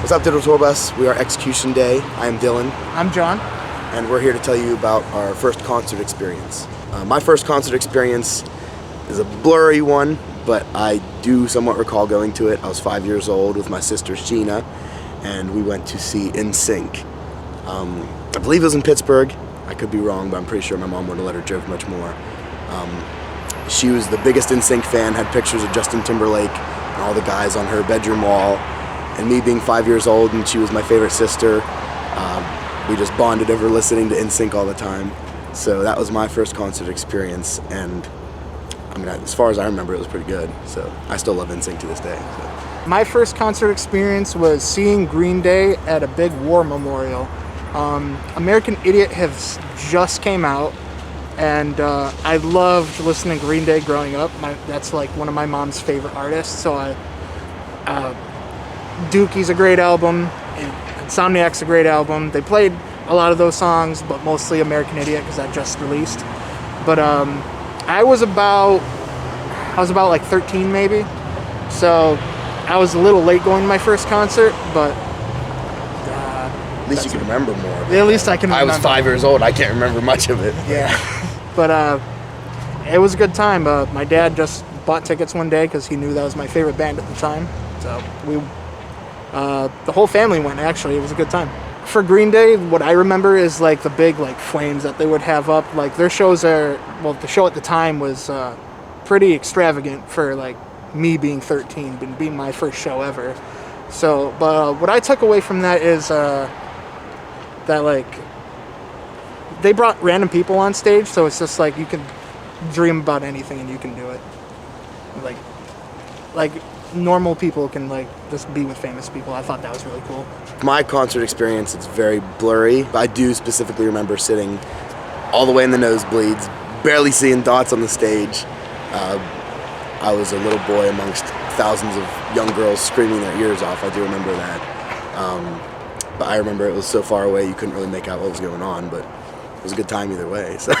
What's up, Digital Tour Bus? We are Execution Day. I am Dylan. I'm John. And we're here to tell you about our first concert experience. My first concert experience is a blurry one, but I do somewhat recall going to it. I was 5 years old with my sister Sheena, and we went to see NSYNC. I believe it was in Pittsburgh. I could be wrong, but I'm pretty sure my mom wouldn't have let her drive much more. She was the biggest NSYNC fan, had pictures of Justin Timberlake and all the guys on her bedroom wall. And me being 5 years old and she was my favorite sister, we just bonded over listening to NSYNC all the time. So that was my first concert experience, and I mean, as far as I remember, it was pretty good. So I still love NSYNC to this day. So. My first concert experience was seeing Green Day at a big war memorial. American Idiot has just came out, and I loved listening to Green Day growing up. That's like one of my mom's favorite artists. So Dookie's a great album, and Insomniac's a great album. They played a lot of those songs, but mostly American Idiot because that just released. But I was about like 13 maybe, so I was a little late going to my first concert, but at least you can remember more. At least I can remember. I was 5 years old. I can't remember much of it. Yeah. But it was a good time. My dad just bought tickets one day because he knew that was my favorite band at the time. So the whole family went, actually. It was a good time. For Green Day, what I remember is like the big like flames that they would have up. Like their shows the show at the time was pretty extravagant for like me being 13, being my first show ever. So, but what I took away from that is that like they brought random people on stage, so it's just like you can dream about anything and you can do it. Like normal people can like just be with famous people. I thought that was really cool. My concert experience, it's very blurry, but I do specifically remember sitting all the way in the nosebleeds, barely seeing dots on the stage. I was a little boy amongst thousands of young girls screaming their ears off. I do remember that. But I remember it was so far away you couldn't really make out what was going on, but it was a good time either way. So.